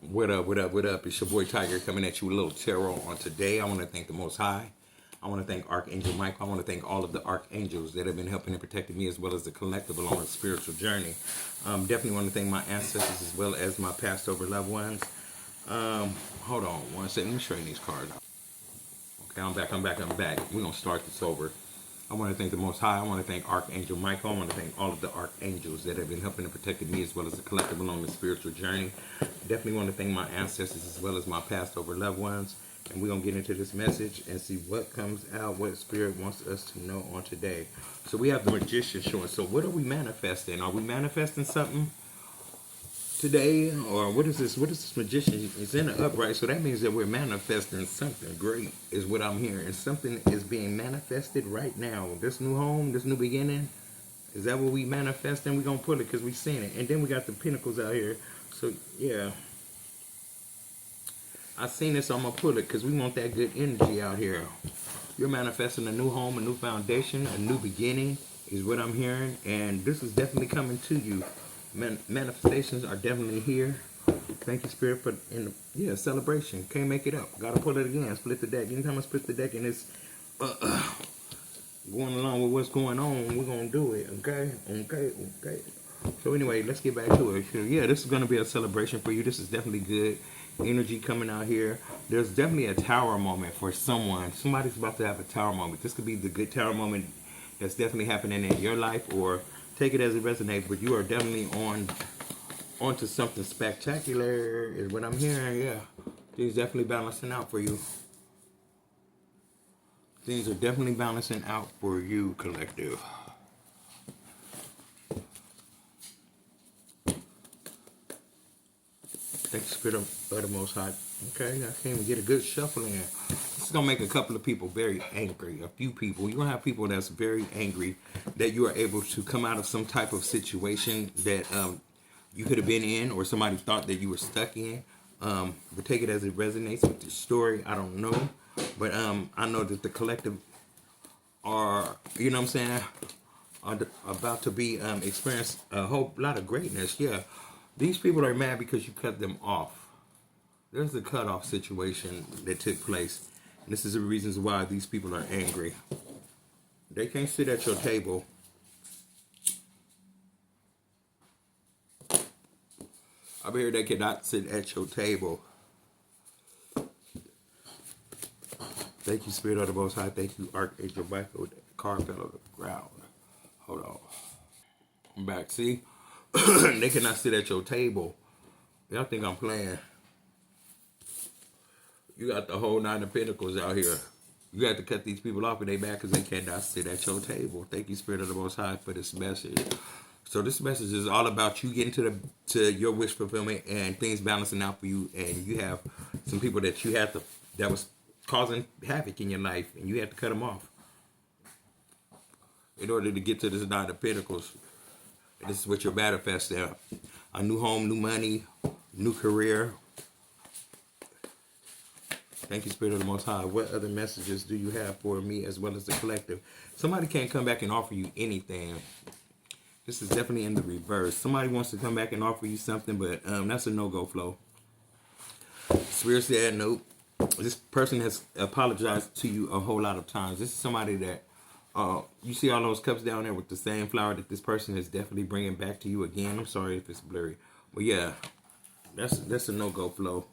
What up, what up, what up? It's your boy Tiger coming at you with a little tarot on today. I want to thank the Most High. I want to thank Archangel Michael. I want to thank all of the archangels that have been helping and protecting me as well as the collective along the spiritual journey. Definitely want to thank my ancestors as well as my passed over loved ones. Hold on one second. Let me straighten these cards out. Okay, I'm back. We're going to start this over. I want to thank the Most High. I want to thank Archangel Michael. I want to thank all of the archangels that have been helping and protecting me as well as the collective along the spiritual journey. Definitely want to thank my ancestors as well as my passed over loved ones. And we're going to get into this message and see what comes out, what Spirit wants us to know on today. So we have the Magician showing. So what are we manifesting? Are we manifesting something today? Or what is this? What is this Magician? It's in the upright. So that means that we're manifesting something great is what I'm hearing. Something is being manifested right now. This new home, this new beginning. Is that what we manifesting? We're going to pull it because we seen it. And then we got the Pentacles out here. So yeah. I seen this, so I'm going to pull it because we want that good energy out here. You're manifesting a new home, a new foundation, a new beginning is what I'm hearing. And this is definitely coming to you. Manifestations are definitely here. Thank you, Spirit, for celebration. Can't make it up. Got to pull it again. Split the deck. Anytime I split the deck and it's going along with what's going on, we're going to do it. Okay. So anyway, let's get back to it. Yeah, this is going to be a celebration for you. This is definitely good energy coming out here. There's definitely a tower moment for someone. Somebody's about to have a tower moment. This could be the good tower moment that's definitely happening in your life, or take it as it resonates, but you are definitely onto something spectacular is what I'm hearing. Yeah, things definitely balancing out for you. Things are definitely balancing out for you, collective. Thank you, Spirit of the Most High. Okay, I can't even get a good shuffle in. This is going to make a couple of people very angry. A few people. You're going to have people that's very angry that you are able to come out of some type of situation that you could have been in, or somebody thought that you were stuck in. But take it as it resonates with the story. I don't know. But I know that the collective are, you know what I'm saying, are about to be experience a whole lot of greatness. Yeah. These people are mad because you cut them off. There's a cutoff situation that took place. And this is the reasons why these people are angry. They can't sit at your table. I hear they cannot sit at your table. Thank you, Spirit of the Most High. Thank you, Archangel Michael. The car fell on the ground. Hold on. I'm back. See? They cannot sit at your table. Y'all think I'm playing. You got the whole 9 of Pentacles out here. You have to cut these people off and they mad because they cannot sit at your table. Thank you, Spirit of the Most High, for this message. So this message is all about you getting to your wish fulfillment and things balancing out for you. And you have some people that you had to, that was causing havoc in your life, and you had to cut them off in order to get to this 9 of Pentacles. This is what you're manifesting. A new home, new money, new career. Thank you, Spirit of the Most High. What other messages do you have for me as well as the collective? Somebody can't come back and offer you anything. This is definitely in the reverse. Somebody wants to come back and offer you something, but that's a no-go flow. Spirit said nope. This person has apologized to you a whole lot of times. This is somebody that you see all those cups down there with the same flower that this person is definitely bringing back to you again. I'm sorry if it's blurry, but yeah, that's a no-go flow.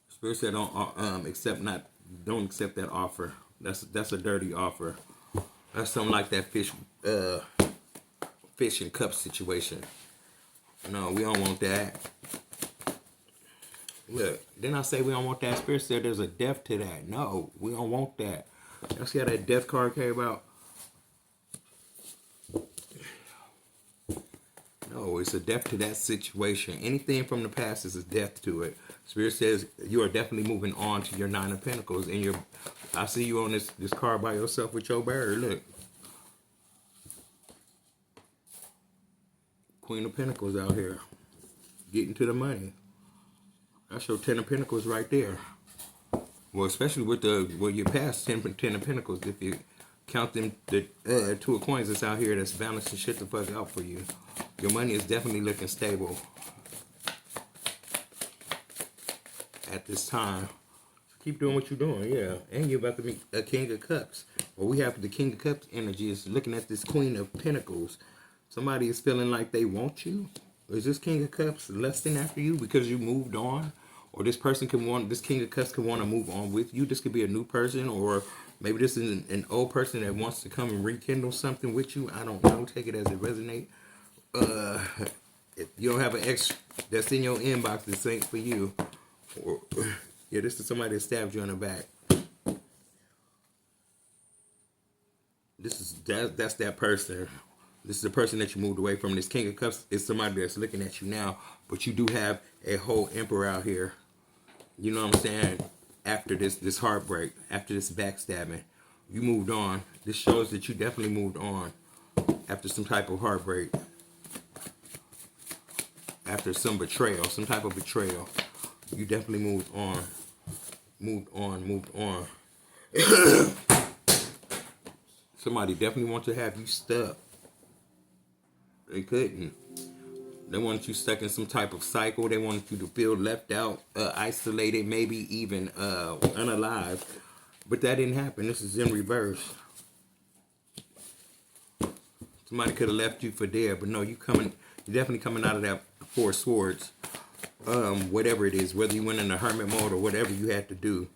Spirit said don't accept that offer. That's a dirty offer. That's something like that fish and cup situation. No, we don't want that. Look, then I say we don't want that. Spirit said there's a death to that. No, we don't want that. Y'all see how that death card came out? No, it's a death to that situation. Anything from the past is a death to it. Spirit says you are definitely moving on to your 9 of Pentacles. And I see you on this card by yourself with your bird. Look. Queen of Pentacles out here. Getting to the money. That's your 10 of Pentacles right there. Well, especially with your past 10 of Pentacles, if you count them, the 2 of Coins that's out here that's balancing shit the fuck out for you. Your money is definitely looking stable. at this time. Keep doing what you're doing, yeah. And you're about to meet a King of Cups. Well, we have the King of Cups energy is looking at this Queen of Pentacles. Somebody is feeling like they want you. Is this King of Cups lusting after you because you moved on? Or this person this King of Cups can want to move on with you. This could be a new person, or maybe this is an old person that wants to come and rekindle something with you. I don't know. Take it as it resonates. If you don't have an ex that's in your inbox, this ain't for you. Or, yeah, this is somebody that stabbed you in the back. That's that person. This is the person that you moved away from. This King of Cups is somebody that's looking at you now, but you do have a whole emperor out here. You know what I'm saying? After this heartbreak, after this backstabbing, you moved on. This shows that you definitely moved on after some type of heartbreak, after some betrayal, some type of betrayal. You definitely moved on. Moved on. Somebody definitely wants to have you stuck. They couldn't. They wanted you stuck in some type of cycle. They wanted you to feel left out, isolated, maybe even unalive. But that didn't happen. This is in reverse. Somebody could have left you for dead, but no, you're definitely coming out of that Four of Swords. Whatever it is, whether you went in a hermit mode or whatever you had to do,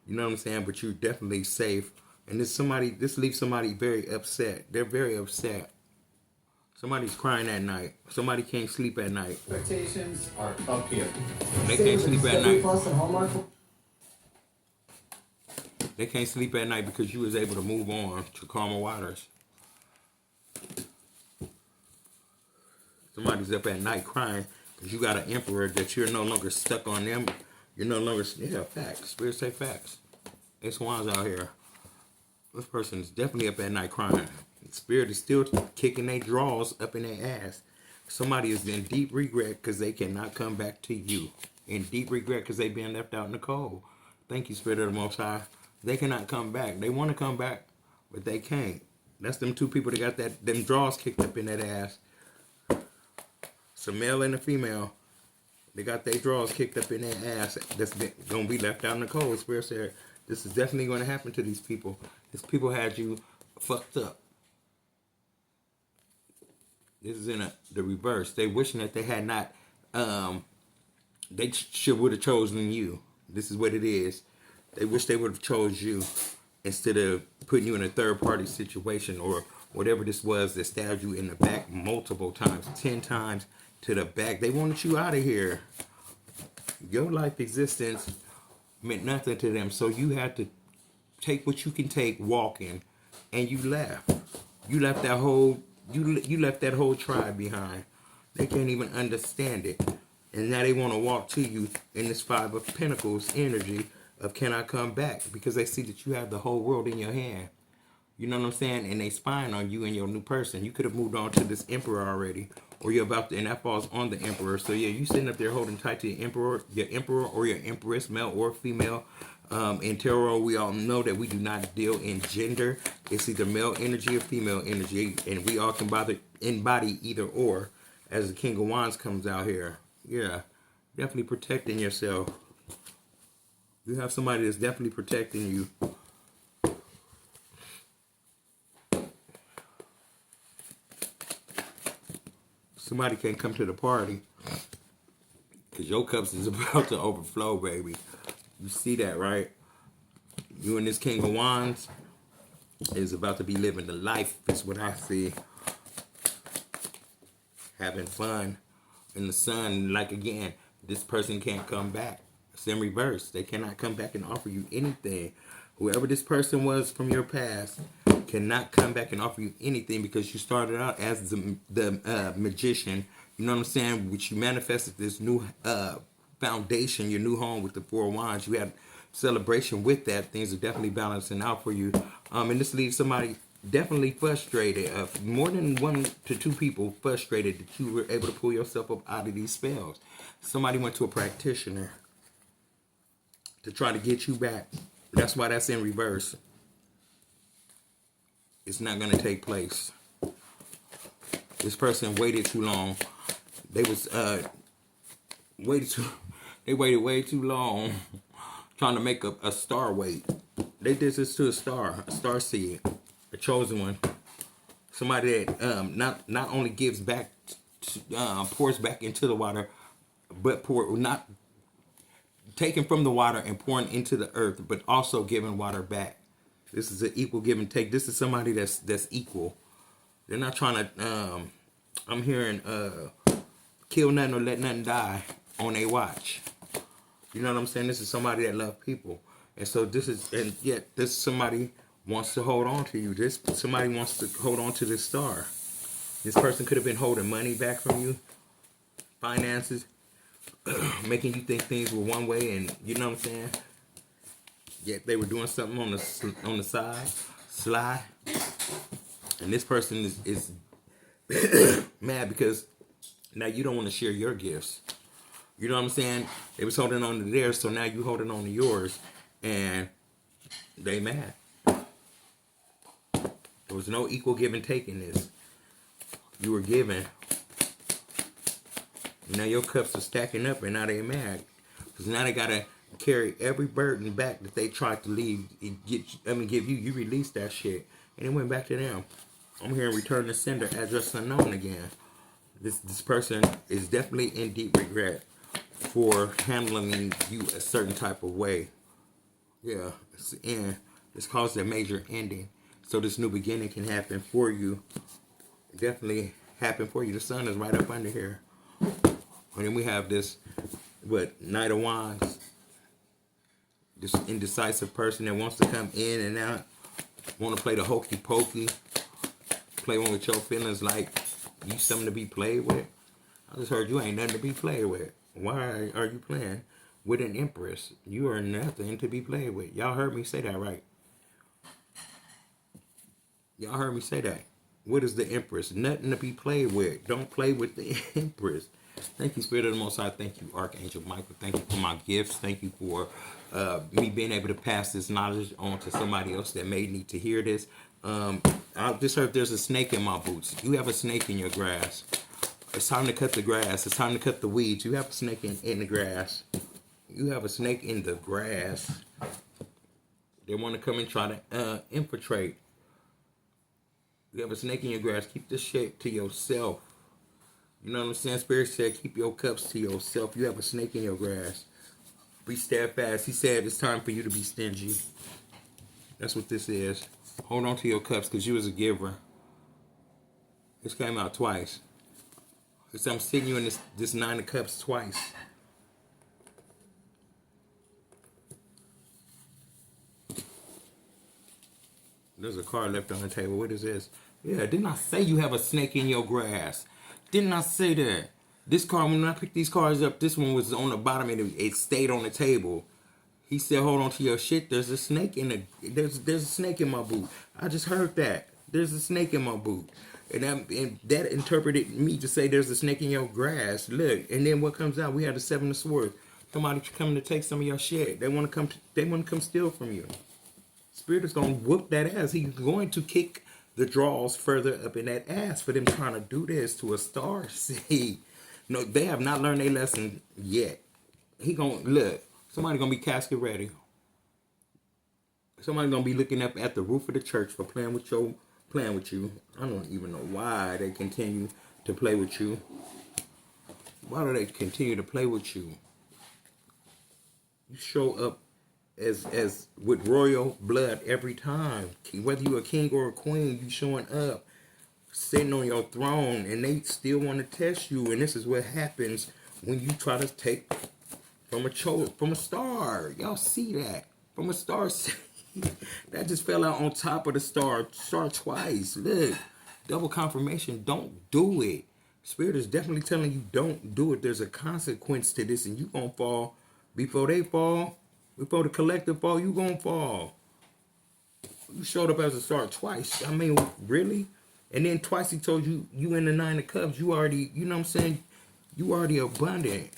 you know what I'm saying, but you're definitely safe. And this leaves somebody very upset. They're very upset. Somebody's crying at night. Somebody can't sleep at night. Expectations are up here. They can't sleep at night. They can't sleep at night because you was able to move on to calmer waters. Somebody's up at night crying because you got an emperor that you're no longer stuck on them. You're no longer, yeah, facts. Spirits say facts. It's ones out here. This person is definitely up at night crying. Spirit is still kicking their drawls up in their ass. Somebody is in deep regret because they cannot come back to you. In deep regret because they've been left out in the cold. Thank you, Spirit of the Most High. They cannot come back. They want to come back, but they can't. That's them two people that got them drawls kicked up in that ass. It's a male and a female. They got their drawers kicked up in their ass. That's going to be left out in the cold. Spirit said, this is definitely going to happen to these people. These people had you fucked up. This is in the reverse. They wishing that they had not, they would have chosen you. This is what it is. They wish they would have chose you instead of putting you in a third party situation or whatever this was that stabbed you in the back multiple times, 10 times to the back. They wanted you out of here. Your life existence meant nothing to them. So you had to take what you can take walking, and you left. You left that whole you left that whole tribe behind. They can't even understand it. And now they want to walk to you in this Five of Pentacles energy of can I come back? Because they see that you have the whole world in your hand. You know what I'm saying? And they spying on you and your new person. You could have moved on to this emperor already. Or you're about to, and that falls on the emperor. So yeah, you sitting up there holding tight to your emperor or your empress, male or female. In tarot, we all know that we do not deal in gender. It's either male energy or female energy. And we all can embody either or. As the King of Wands comes out here. Yeah, definitely protecting yourself. You have somebody that's definitely protecting you. Somebody can't come to the party because your cups is about to overflow, baby. You see that, right? You and this King of Wands is about to be living the life, is what I see. Having fun in the sun. Like, again, this person can't come back. It's in reverse. They cannot come back and offer you anything. Whoever this person was from your past cannot come back and offer you anything because you started out as the magician. You know what I'm saying? Which you manifested this new foundation, your new home with the Four of Wands. You had celebration with that. Things are definitely balancing out for you. And this leaves somebody definitely frustrated. More than 1 to 2 people frustrated that you were able to pull yourself up out of these spells. Somebody went to a practitioner to try to get you back. That's why that's in reverse. It's not going to take place. This person waited too long. They They waited way too long trying to make a star wait. They did this to a star seed, a chosen one. Somebody that not only gives back, pours back into the water, but not taking from the water and pouring into the earth, but also giving water back. This is an equal give and take. This is somebody that's equal. They're not trying to. I'm hearing kill nothing or let nothing die on a watch. You know what I'm saying? This is somebody that loves people, and so this is somebody wants to hold on to you. Somebody wants to hold on to this star. This person could have been holding money back from you, finances, making you think things were one way, and you know what I'm saying. Yet they were doing something on the sly, and this person is mad because now you don't want to share your gifts. You know what I'm saying? They was holding on to theirs, so now you holding on to yours, and they mad. There was no equal give and take in this. You were given. Now your cups are stacking up, and now they mad because now they gotta carry every burden back that they tried to leave. Give you. You released that shit, and it went back to them. I'm hearing return to sender, address unknown again. This person is definitely in deep regret for handling you a certain type of way. Yeah, it's the end. It's caused a major ending. So this new beginning can happen for you. Definitely happen for you. The sun is right up under here. And then we have this, Knight of Wands. This indecisive person that wants to come in and out. Want to play the hokey pokey. Play one with your feelings like you something to be played with. I just heard you ain't nothing to be played with. Why are you playing with an empress? You are nothing to be played with. Y'all heard me say that, right? Y'all heard me say that. What is the empress? Nothing to be played with. Don't play with the empress. Thank you, Spirit of the Most High. Thank you, Archangel Michael. Thank you for my gifts. Thank you for me being able to pass this knowledge on to somebody else that may need to hear this. I just heard there's a snake in my boots. You have a snake in your grass. It's time to cut the grass. It's time to cut the weeds. You have a snake in the grass. You have a snake in the grass. They want to come and try to infiltrate. You have a snake in your grass. Keep this shit to yourself. You know what I'm saying? Spirit said, keep your cups to yourself. You have a snake in your grass. Be steadfast. He said it's time for you to be stingy. That's what this is. Hold on to your cups because you was a giver. This came out twice. So I'm sitting you in this 9 of cups twice. There's a card left on the table. What is this? Yeah, didn't I say you have a snake in your grass? Didn't I say that? This card, when I picked these cards up, this one was on the bottom and it stayed on the table. He said, hold on to your shit. There's a snake in there's a snake in my boot. I just heard that. There's a snake in my boot. And that interpreted me to say there's a snake in your grass. Look, and then what comes out? We had the 7 of Swords. Somebody coming to take some of your shit. They want to come steal from you. Spirit is going to whoop that ass. He's going to kick the drawls further up in that ass for them trying to do this to a star seed. No, they have not learned their lesson yet. He going to look. Somebody going to be casket ready. Somebody going to be looking up at the roof of the church for playing with you. I don't even know why they continue to play with you. Why do they continue to play with you? You show up as with royal blood every time. Whether you're a king or a queen, you showing up, sitting on your throne, and they still want to test you. And this is what happens when you try to take from a star. Y'all see that? From a star. That just fell out on top of the star twice. Look, double confirmation. Don't do it. Spirit is definitely telling you don't do it. There's a consequence to this, and you gonna fall before they fall. Before the collective fall, you gonna fall. You showed up as a star twice. I mean, really? And then twice he told you in the 9 of Cups. You already, you know what I'm saying? You already abundant.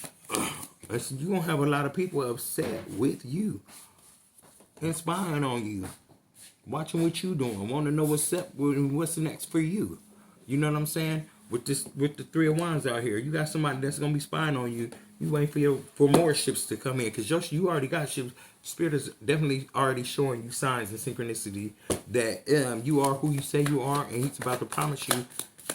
You gonna have a lot of people upset with you. And spying on you, watching what you doing, want to know what's up, what's next for you. You know what I'm saying? with the Three of Wands out here. You got somebody that's gonna be spying on you. You waiting for more ships to come in because you already got ships. Spirit is definitely already showing you signs and synchronicity that you are who you say you are, and he's about to promise you,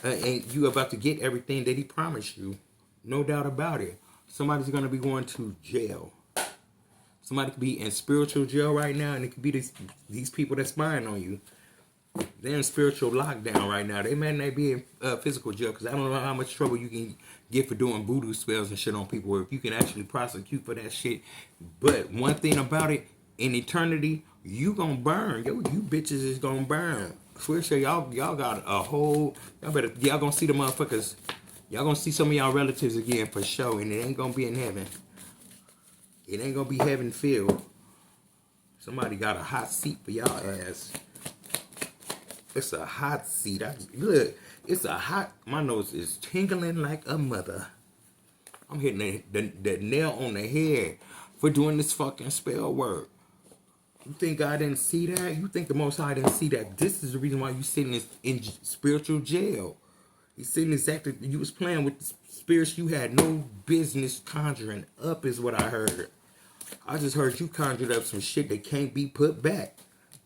and you about to get everything that he promised you. No doubt about it. Somebody's gonna be going to jail. Somebody could be in spiritual jail right now, and it could be these people that's spying on you. They're in spiritual lockdown right now. They may not be in physical jail because I don't know how much trouble you can get for doing voodoo spells and shit on people, or if you can actually prosecute for that shit. But one thing about it, in eternity, you gonna burn. Yo, you bitches is gonna burn. I swear to y'all got a whole. Y'all gonna see the motherfuckers. Y'all gonna see some of y'all relatives again for sure, and it ain't gonna be in heaven. It ain't gonna be heaven filled. Somebody got a hot seat for y'all ass. It's a hot seat. Look, it's a hot. My nose is tingling like a mother. I'm hitting the nail on the head for doing this fucking spell work. You think God didn't see that? You think the Most High didn't see that? This is the reason why you sitting in spiritual jail. You sitting exactly. You was playing with the spirits you had no business conjuring up, is what I heard. I just heard you conjured up some shit that can't be put back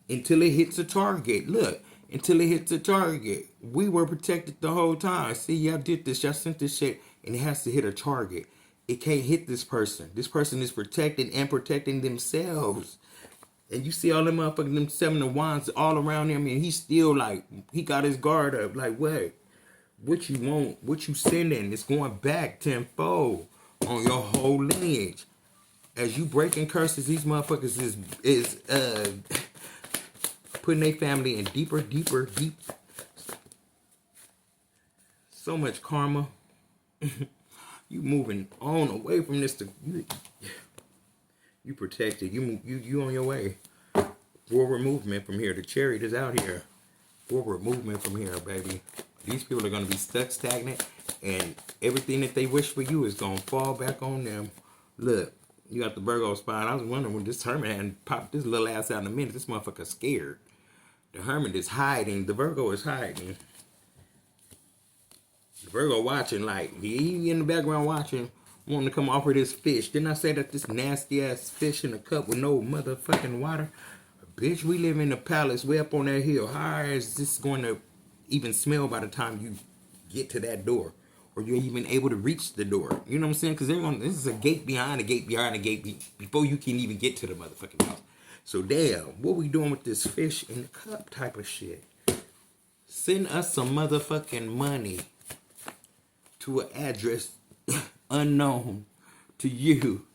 until it hits a target. Look. Until it hits the target. We were protected the whole time. See, y'all did this. Y'all sent this shit. And it has to hit a target. It can't hit this person. This person is protected and protecting themselves. And you see all them motherfucking them 7 of Wands all around him. And he's still like, he got his guard up. Like, what? What you want? What you sending? It's going back tenfold on your whole lineage. As you breaking curses, these motherfuckers is putting their family in deeper. So much karma. You moving on away from this. You protected. You on your way. Forward movement from here. The chariot is out here. Forward movement from here, baby. These people are going to be stuck stagnant, and everything that they wish for you is going to fall back on them. Look, you got the Virgo spine. I was wondering when this hermit hadn't popped this little ass out in a minute. This motherfucker's scared. The hermit is hiding. The Virgo is hiding. The Virgo watching, like, he in the background watching, wanting to come offer this fish. Didn't I say that this nasty ass fish in a cup with no motherfucking water? Bitch, we live in a palace way up on that hill. How is this going to even smell by the time you get to that door? Or you're even able to reach the door? You know what I'm saying? Because this is a gate behind a gate behind a gate before you can even get to the motherfucking house. So damn, what we doing with this fish in the cup type of shit? Send us some motherfucking money to an address unknown to you.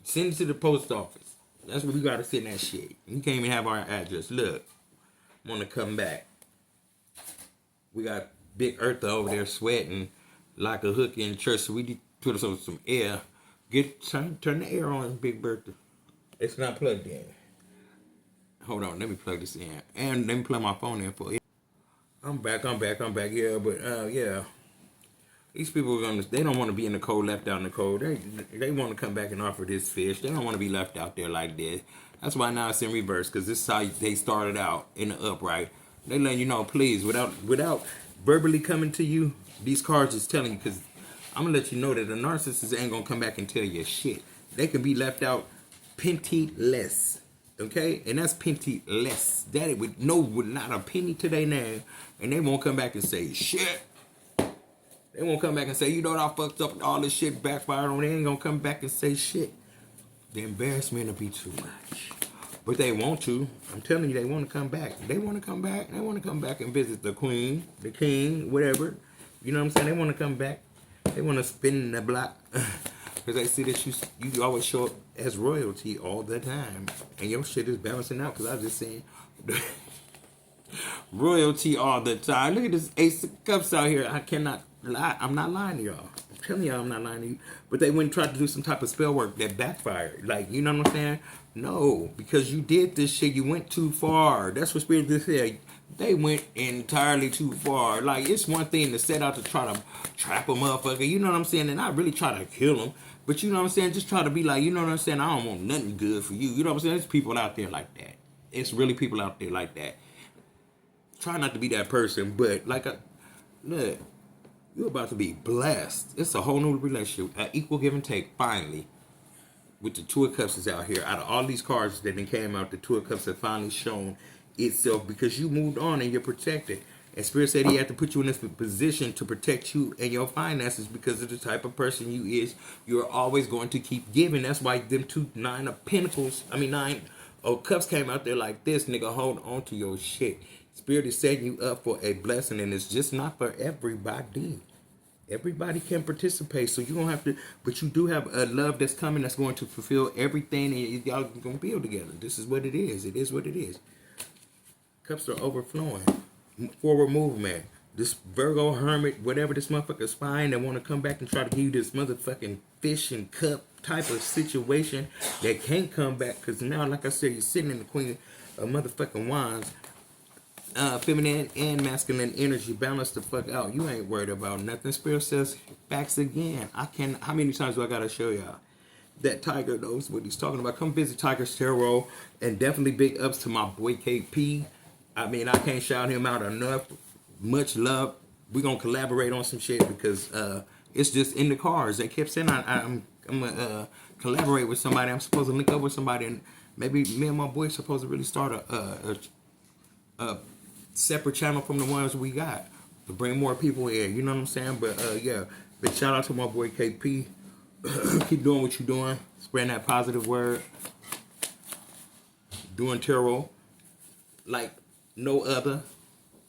Send it to the post office. That's where we gotta send that shit. You can't even have our address. Look, wanna come back. We got Big Eartha over there sweating like a hook in church, so we need to put us on some air. Turn the air on, Big Bertha. It's not plugged in. Hold on, let me plug this in. And let me plug my phone in for it. I'm back. Yeah, but yeah. These people they don't want to be in the cold, left out in the cold. They want to come back and offer this fish. They don't want to be left out there like this. That's why now it's in reverse, because this is how they started out in the upright. They letting you know, please, without verbally coming to you, these cards is telling you, because I'm going to let you know that a narcissist ain't going to come back and tell you shit. They can be left out penty-less. Okay? And that's penty-less. That with not a penny to their name. And they won't come back and say shit. They won't come back and say, you know what, I fucked up, all this shit backfired on. They ain't gonna come back and say shit. The embarrassment will be too much. But they want to. I'm telling you, they want to come back. They want to come back. They want to come back and visit the queen, the king, whatever. You know what I'm saying? They want to come back. They want to spin the block. Because they see that you always show up as royalty all the time. And your shit is balancing out, because I was just saying... royalty all the time. Look at this Ace of Cups out here. I cannot lie. I'm not lying to y'all. I'm telling y'all I'm not lying to you. But they went and tried to do some type of spell work that backfired. Like, you know what I'm saying? No, because you did this shit. You went too far. That's what Spirit just said. They went entirely too far. Like, it's one thing to set out to try to trap a motherfucker. You know what I'm saying? And not really try to kill him. But you know what I'm saying? Just try to be like, you know what I'm saying? I don't want nothing good for you. You know what I'm saying? There's people out there like that. It's really people out there like that. Try not to be that person, but like look, You're about to be blessed. It's a whole new relationship. An equal give and take, finally. With the Two of Cups is out here. Out of all these cards that then came out, the Two of Cups have finally shown itself because you moved on and you're protected. And Spirit said he had to put you in this position to protect you and your finances because of the type of person you is. You're always going to keep giving. That's why them nine of cups came out there like this. Nigga, hold on to your shit. Spirit is setting you up for a blessing, and it's just not for everybody. Everybody can participate, so you don't have to. But you do have a love that's coming that's going to fulfill everything, and y'all gonna build together. This is what it is. It is what it is. Cups are overflowing. Forward movement. This Virgo hermit, whatever this motherfucker's find, that want to come back and try to give you this motherfucking fish and cup type of situation that can't come back because now, like I said, you're sitting in the Queen of motherfucking Wands. Feminine and masculine energy balance the fuck out. You ain't worried about nothing. Spirit says facts again. How many times do I gotta show y'all? That Tiger knows what he's talking about. Come visit Tiger's Tarot, and definitely big ups to my boy KP. I mean, I can't shout him out enough. Much love. We're gonna collaborate on some shit because it's just in the cards. They kept saying I'm gonna collaborate with somebody. I'm supposed to link up with somebody, and maybe me and my boy supposed to really start a separate channel from the ones we got to bring more people in. You know what I'm saying? But yeah, big shout out to my boy KP. Keep doing what you're doing, spreading that positive word, doing tarot like no other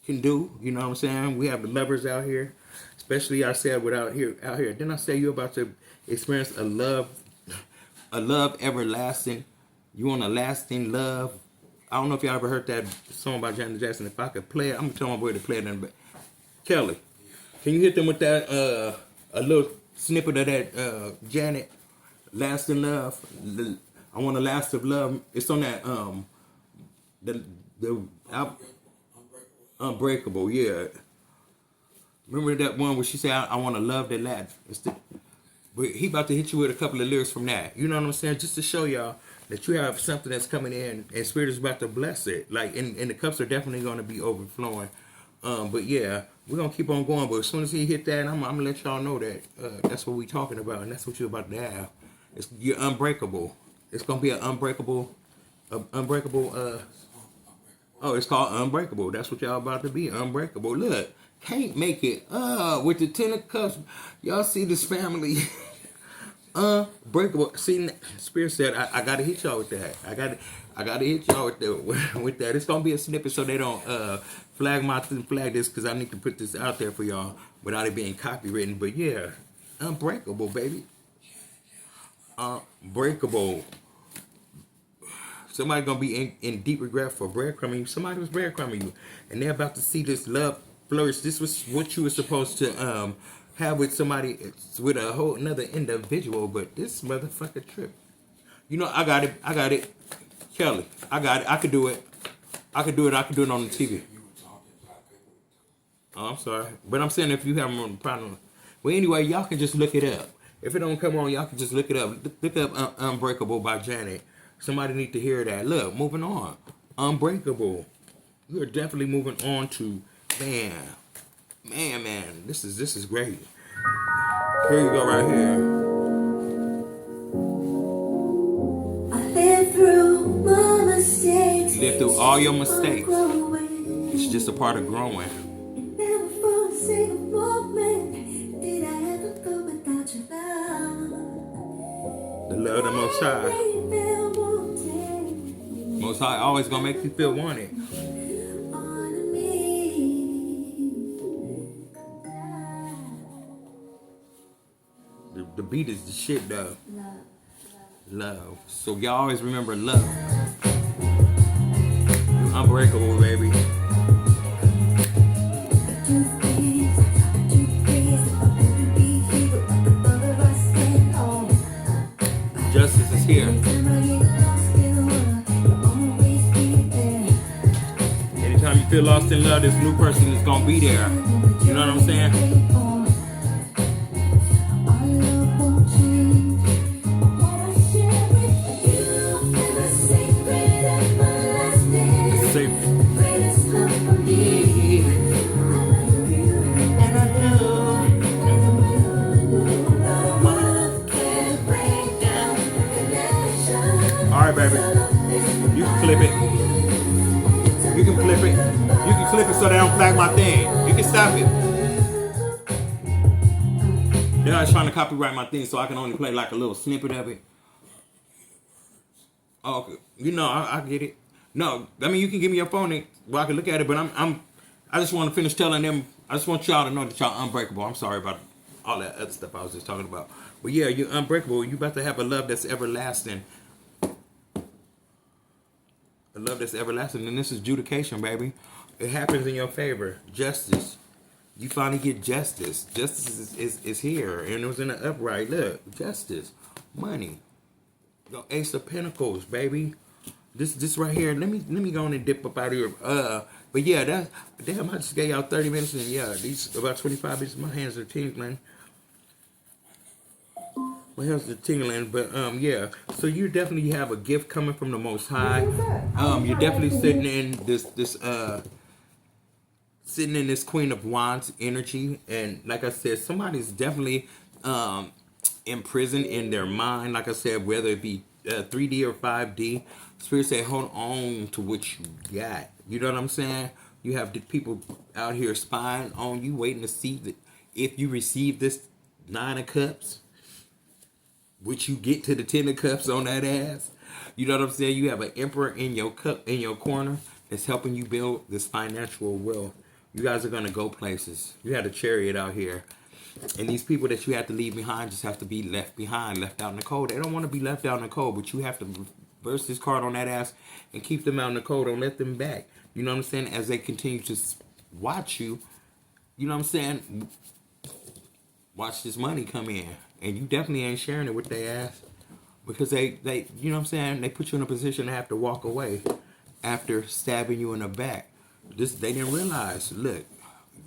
can do. You know what I'm saying? We have the lovers out here, especially I said out here. Then I say you're about to experience a love everlasting. You want a lasting love. I don't know if y'all ever heard that song by Janet Jackson. If I could play it, I'm gonna tell my boy to play it. But Kelly, can you hit them with that a little snippet of that Janet Lasting Love? I want a lasting love. It's on that the Unbreakable. Yeah. Remember that one where she said I want a love that lasts. But he about to hit you with a couple of lyrics from that. You know what I'm saying? Just to show y'all that you have something that's coming in and Spirit is about to bless it. Like, and the cups are definitely going to be overflowing. But yeah, we're going to keep on going. But as soon as he hit that, I'm going to let y'all know that that's what we talking about. And that's what you're about to have. You're unbreakable. It's going to be an unbreakable. It's called Unbreakable. That's what y'all about to be. Unbreakable. Look, can't make it. With the 10 of cups, y'all see this family. Unbreakable. See, Spirit said I gotta hit y'all with that. I gotta hit y'all with that. It's gonna be a snippet so they don't flag this because I need to put this out there for y'all without it being copywritten. But yeah, unbreakable, baby. Unbreakable. Somebody gonna be in deep regret for breadcrumbing you. Somebody was breadcrumbing you, and they're about to see this love flourish. This was what you were supposed to have with somebody, with a whole another individual, but this motherfucker trip. You know, I got it. Kelly, I got it. I could do it on the TV. Oh, I'm sorry. But I'm saying if you have a problem. Well, anyway, y'all can just look it up. If it don't come on, y'all can just look it up. Look up Unbreakable by Janet. Somebody need to hear that. Look, moving on. Unbreakable. We're definitely moving on to, man. This is great. Here you go right here. I lived through my mistakes. Live through all your mistakes. It's just a part of growing. And never for a single moment did I ever go without your love. The love of the Most High. Most High always gonna make you feel wanted. The beat is the shit though. Love. So y'all always remember love. Unbreakable, baby. Justice is here. Anytime you feel lost in love, this new person is gonna be there. You know what I'm saying? All right, baby. You can clip it. You can clip it. You can clip it so they don't flag my thing. You can stop it. They're not trying to copyright my thing, so I can only play like a little snippet of it. Oh, okay. You know, I get it. No, I mean you can give me your phone and well I can look at it, but I just want to finish telling them. I just want y'all to know that y'all unbreakable. I'm sorry about all that other stuff I was just talking about. But yeah, you're unbreakable. You about to have a love that's everlasting. A love that's everlasting. And this is judication, baby. It happens in your favor. Justice. You finally get justice. Justice is here. And it was in the upright. Look, justice. Money. The Ace of Pentacles, baby. This right here. Let me go on and dip up out of here. But yeah, that damn, I just gave y'all 30 minutes and yeah, these about 25 minutes. My hands are tingling. My hands are tingling, but yeah. So you definitely have a gift coming from the Most High. You're definitely sitting in this Queen of Wands energy, and like I said, somebody's definitely imprisoned in their mind. Like I said, whether it be 3D or 5D, Spirit say, hold on to what you got. You know what I'm saying? You have the people out here spying on you, waiting to see that if you receive this 9 of Cups, which you get to the 10 of Cups on that ass. You know what I'm saying? You have an Emperor in your cup in your corner that's helping you build this financial wealth. You guys are gonna go places. You had a Chariot out here. And these people that you have to leave behind just have to be left behind, left out in the cold. They don't want to be left out in the cold, but you have to reverse this card on that ass and keep them out in the cold. Don't let them back. You know what I'm saying? As they continue to watch you, you know what I'm saying? Watch this money come in. And you definitely ain't sharing it with their ass. Because they, you know what I'm saying? They put you in a position to have to walk away after stabbing you in the back. They didn't realize, look,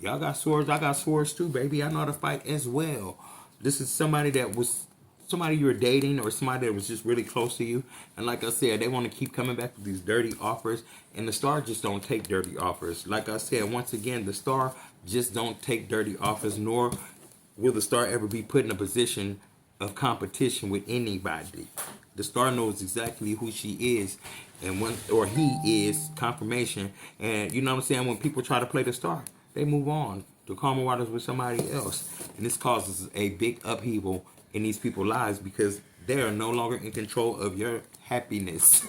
y'all got swords, I got swords too, baby. I know how to fight as well. This is somebody you were dating or somebody that was just really close to you. And like I said, they want to keep coming back with these dirty offers. And the star just don't take dirty offers. Like I said, once again, the star just don't take dirty offers, nor will the star ever be put in a position of competition with anybody. The star knows exactly who she is and he is confirmation. And you know what I'm saying? When people try to play the star, they move on to calmer waters with somebody else. And this causes a big upheaval in these people's lives because they are no longer in control of your happiness,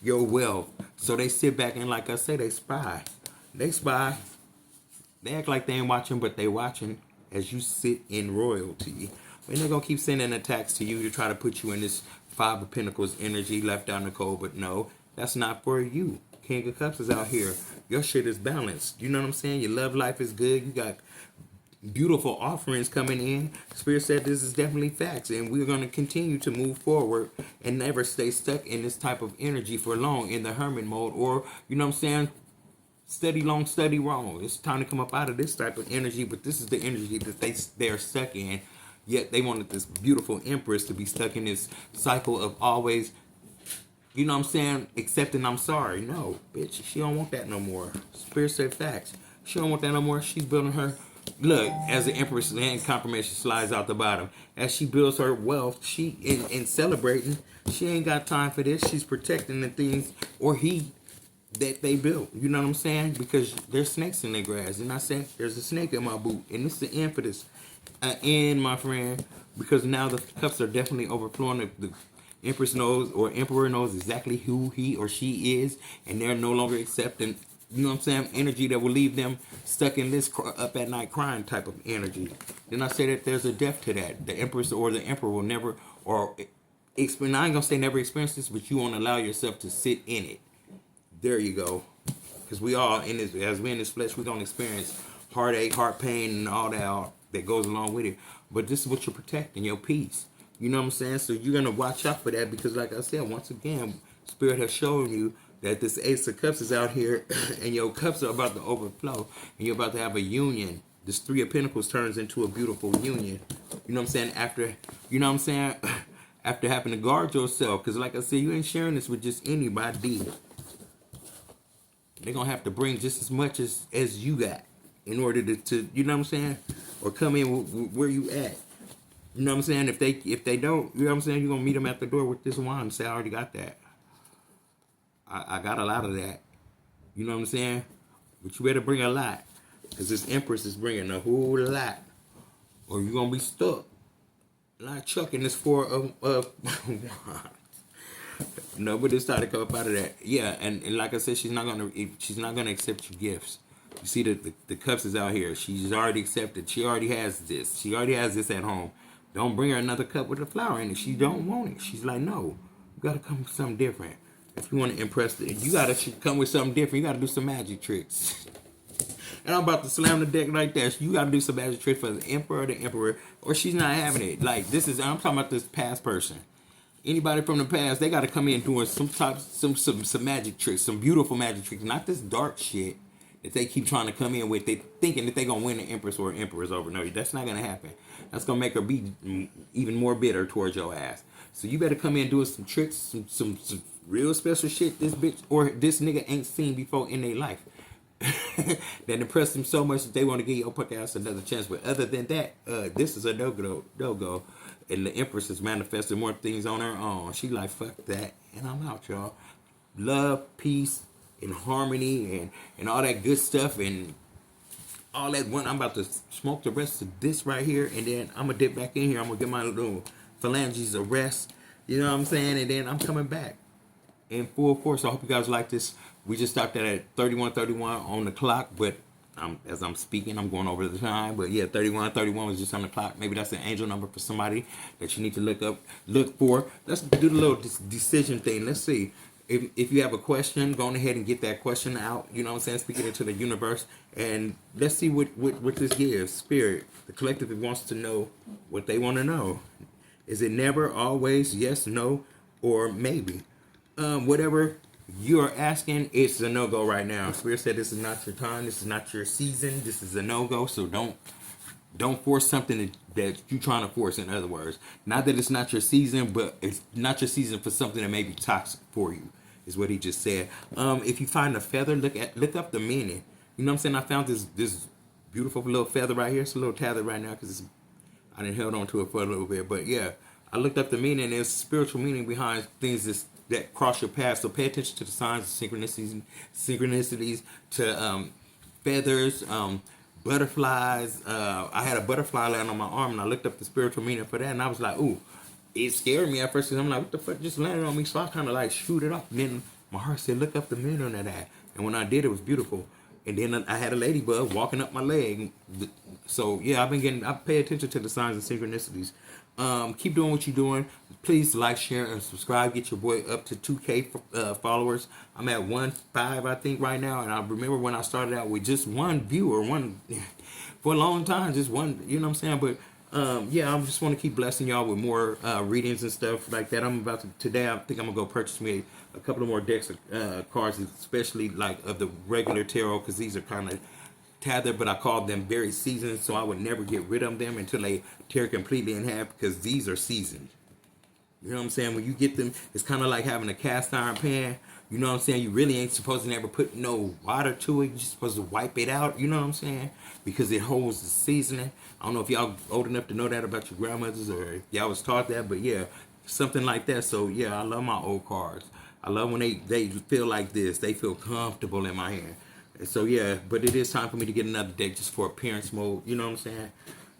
your wealth. So they sit back and like I say, they spy. They spy. They act like they ain't watching, but they watching as you sit in royalty. And they're going to keep sending attacks to you to try to put you in this 5 of Pentacles energy left out in the cold. But no, that's not for you. King of Cups is out here. Your shit is balanced. You know what I'm saying? Your love life is good. You got beautiful offerings coming in. Spirit said this is definitely facts. And we're going to continue to move forward and never stay stuck in this type of energy for long in the hermit mode. Or, you know what I'm saying? Study long, study wrong. It's time to come up out of this type of energy. But this is the energy that they're stuck in. Yet they wanted this beautiful Empress to be stuck in this cycle of always, you know what I'm saying, accepting I'm sorry. No, bitch, she don't want that no more. Spirit said facts. She don't want that no more. She's building her, look, as the Empress land confirmation slides out the bottom. As she builds her wealth, she, in celebrating, she ain't got time for this. She's protecting the things, or he, that they built. You know what I'm saying? Because there's snakes in the grass. And I said, there's a snake in my boot. And this is the end for this. And my friend, because now the cups are definitely overflowing. The Empress knows, or Emperor knows exactly who he or she is, and they're no longer accepting, you know what I'm saying, energy that will leave them stuck in this up at night crying type of energy. Then I say that there's a depth to that. The Empress or the Emperor will never, or I ain't gonna say never experience this, but you won't allow yourself to sit in it. There you go. Because we all in this, as we in this flesh, we're gonna experience heartache, heart pain, and all that goes along with it. But this is what you're protecting, your peace. You know what I'm saying? So you're going to watch out for that because like I said, once again, Spirit has shown you that this Ace of Cups is out here and your cups are about to overflow and you're about to have a union. This 3 of Pentacles turns into a beautiful union. You know what I'm saying? After, you know what I'm saying? After having to guard yourself. Because like I said, you ain't sharing this with just anybody. They're going to have to bring just as much as you got in order to, you know what I'm saying? Or come in where you at. You know what I'm saying? If they don't, you know what I'm saying? You're going to meet them at the door with this wand and say, I already got that. I got a lot of that. You know what I'm saying? But you better bring a lot. Because this Empress is bringing a whole lot. Or you're going to be stuck. Like Chuck in this four of no, but it's starting to come up out of that. Yeah, and like I said, she's not gonna accept your gifts. You see the cups is out here. She's already accepted. She already has this. She already has this at home. Don't bring her another cup with a flower in it. She don't want it. She's like, no, you gotta come with something different. If you want to impress her, you gotta come with something different. You gotta do some magic tricks. And I'm about to slam the deck like that. You gotta do some magic tricks for the Emperor or the Emperor, or she's not having it. Like this is, I'm talking about this past person. Anybody from the past, they got to come in doing some magic tricks, some beautiful magic tricks, not this dark shit that they keep trying to come in with. They thinking that they gonna win the Empress or Emperors over. No, that's not gonna happen. That's gonna make her be even more bitter towards your ass. So you better come in doing some tricks, some real special shit this bitch or this nigga ain't seen before in their life. That impressed them so much that they want to give your punk ass another chance. But other than that, this is a no-go. And the Empress is manifesting more things on her own. She like, fuck that. And I'm out, y'all. Love, peace, and harmony, and all that good stuff, and all that one. I'm about to smoke the rest of this right here, and then I'm going to dip back in here. I'm going to get my little phalanges a rest. You know what I'm saying? And then I'm coming back in full force. I hope you guys like this. We just stopped at 31:31 on the clock, but as I'm speaking, I'm going over the time. But yeah, 31:31 was just on the clock. Maybe that's an angel number for somebody that you need to look for. Let's do the little decision thing. Let's see. If you have a question, go on ahead and get that question out. You know what I'm saying? Speak it into the universe. And let's see what this gives. Spirit, the collective wants to know what they want to know. Is it never, always, yes, no, or maybe? Whatever you are asking, it's a no-go right now. Spirit said this is not your time. This is not your season. This is a no-go. So don't force something that you're trying to force. In other words, not that it's not your season, but it's not your season for something that may be toxic for you. Is what he just said. If you find a feather, look up the meaning. You know what I'm saying? I found this beautiful little feather right here. It's a little tethered right now because I didn't held on to it for a little bit. But yeah, I looked up the meaning. There's spiritual meaning behind things that cross your path. So pay attention to the signs of synchronicities to feathers, butterflies. I had a butterfly land on my arm, and I looked up the spiritual meaning for that, and I was like, ooh, it scared me at first, because I'm like, what the fuck just landed on me? So I kind of like shoot it up, and then my heart said, look up the meaning of that. And when I did, it was beautiful. And then I had a ladybug walking up my leg. So yeah, I pay attention to the signs and synchronicities. Keep doing what you're doing. Please like, share, and subscribe. Get your boy up to 2K followers. I'm at 1.5, I think, right now. And I remember when I started out with just one viewer, for a long time, just one. You know what I'm saying? But yeah, I just want to keep blessing y'all with more readings and stuff like that. Today, I think I'm gonna go purchase me a couple of more decks of cards, especially like of the regular tarot, because these are kind of tethered, but I call them very seasoned, so I would never get rid of them until they tear completely in half, because these are seasoned. You know what I'm saying? When you get them, it's kind of like having a cast iron pan. You know what I'm saying? You really ain't supposed to never put no water to it. You're supposed to wipe it out. You know what I'm saying? Because it holds the seasoning. I don't know if y'all old enough to know that about your grandmothers, or if y'all was taught that, but yeah, something like that. So yeah, I love my old cards. I love when they feel like this. They feel comfortable in my hand. And so yeah, but it is time for me to get another deck just for appearance mode. You know what I'm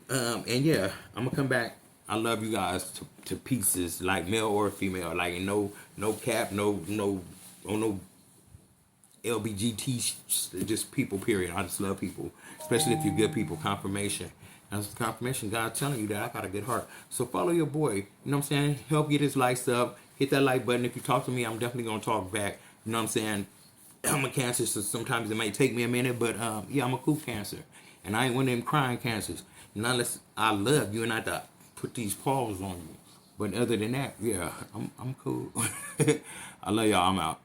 saying? And yeah, I'm gonna come back. I love you guys to pieces, like male or female, like no cap, no LBGT, just people, period. I just love people, especially if you're good people. Confirmation. That's confirmation. God telling you that I got a good heart. So follow your boy. You know what I'm saying? Help get his likes up. Hit that like button. If you talk to me, I'm definitely gonna talk back. You know what I'm saying? I'm a Cancer, so sometimes it may take me a minute, but yeah, I'm a cool Cancer, and I ain't one of them crying Cancers. Not unless I love you and I have to put these paws on you. But other than that, yeah, I'm cool. I love y'all. I'm out.